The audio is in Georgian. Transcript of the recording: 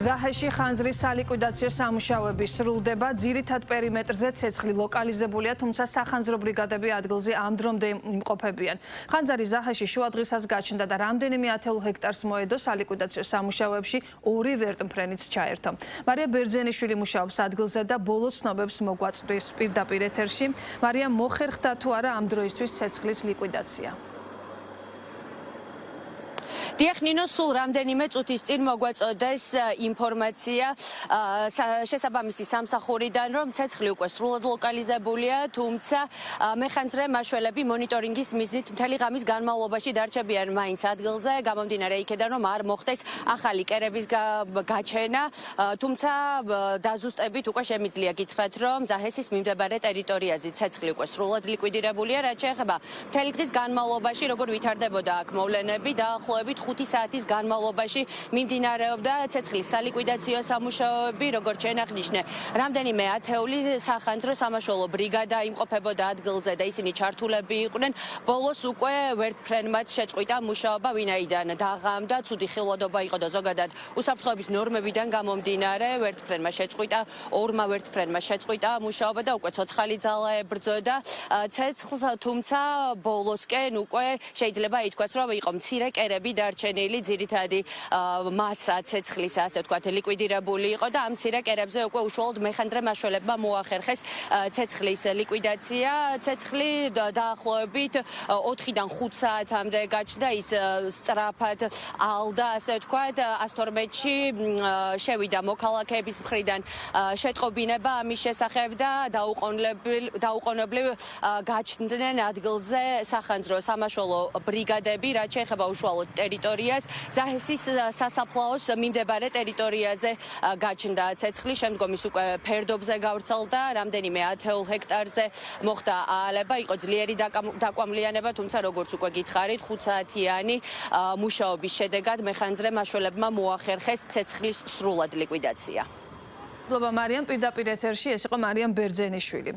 ზაჰეში ხანძრის სალიკვიდაციო სამუშაოები სრულდება. ძირითად პერიმეტრზე ცეცხლი ლოკალიზებულია, თუმცა სახანძრო ბრიგადები ადგილზე ამ დრომდე იმყოფებიან. ხანძარი ზაჰეში შუადღისას გაჩნდა და რამდენიმე ათეულ ჰექტარს მოედო სალიკვიდაციო სამუშაოებში 2 ვერტმფრენიც ჩაერთო. მარია ბერძენიშვილი მუშაობს ადგილზე და ბოლო ცნობებს მოგვაწვდის პირდაპირ ეთერში. მარია, მოხერხდა თუ არა ამ დროისთვის ცეცხლის ლიკვიდაცია? დიახ, სულ რამდენიმე წუთის წინ მოგვაწოდეს ინფორმაცია შესაბამისი სამსახურიდან, რომ ცეცხლი უკვე სრულად ლოკალიზებულია, თუმცა მეხანძრე მაშველები მონიტორინგის მიზნით მთელი ღამის განმავლობაში დარჩებიან მაინც ადგილზე, გამომდინარე იქედან, რომ არ მოხდეს ახალი კერების გაჩენა, თუმცა დაზუსტებით უკვე შემიძლია გითხრათ, რომ ზაჰესის მიმდებარე ტერიტორიაზე ცეცხლი უკვე სრულად ლიკვიდირებულია, რაც შეეხება მთელი დღის განმავლობაში, როგორ ვითარდებოდა აქ მოვლენები, დაახლოებით 5 საათის განმავლობაში მიმდინარეობდა ცეცხლის სალიკვიდაციო სამუშაოები, როგორც ჩვენ აღნიშნე, რამდენიმე ათეული სახანძრო სამაშველო ბრიგადა იმყოფებოდა ადგილზე და ისინი ჩართულები იყვნენ. ბოლოს უკვე ვერტმფრენმაც შეწყვიტა მუშაობა, ვინაიდან დაღამდა, ცუდი ხილვადობა იყო და ზოგადად უსაფრთხოების ნორმებიდან გამომდინარე, ვერტმფრენმა შეწყვიტა, 2 ვერტმფრენმა შეწყვიტა მუშაობა და უკვე ცოცხალი ძალა ებრძოდა ცეცხლს, თუმცა ბოლოსკენ უკვე შეიძლება ითქვას, რომ იყო მცირე კერები დარჩენილი, ძირითადი მასა ცეცხლის, ასე ვთქვათ, ლიკვიდირებული იყო და ამ მცირე კერებზე უკვე უშუალოდ მეხანძრე მაშველებმა მოახერხეს ცეცხლის ლიკვიდაცია. ცეცხლი დაახლოებით 4-დან 5 საათამდე გაჩნდა, ის სწრაფად ალდა, ასე ვთქვათ, 112-ში შევიდა მოქალაქეების მხრიდან შეტყობინება ამის შესახებ და დაუყოვნებლივ გაჩნდნენ ადგილზე სახანძრო სამაშველო ბრიგადები, რაც შეეხება უშუალოდ ტერიტორიას. ზაჰესის სასაფლაოს მიმდებარე ტერიტორიაზე გაჩნდა ცეცხლი, შემდგომ ის უკვე ფერდობზე გავრცელდა, რამდენიმე ათეულ ჰექტარზე მოხდა აალება, იყო ძლიერი დაკვამლიანება, თუმცა როგორც უკვე გითხარით, 5 საათიანი მუშაობის შედეგად მეხანძრე მაშველებმა მოახერხეს ცეცხლის სრულად ლიკვიდაცია. მადლობა მარიამ, პირდაპირ ეთერში ეს იყო მარიამ ბერძენიშვილი.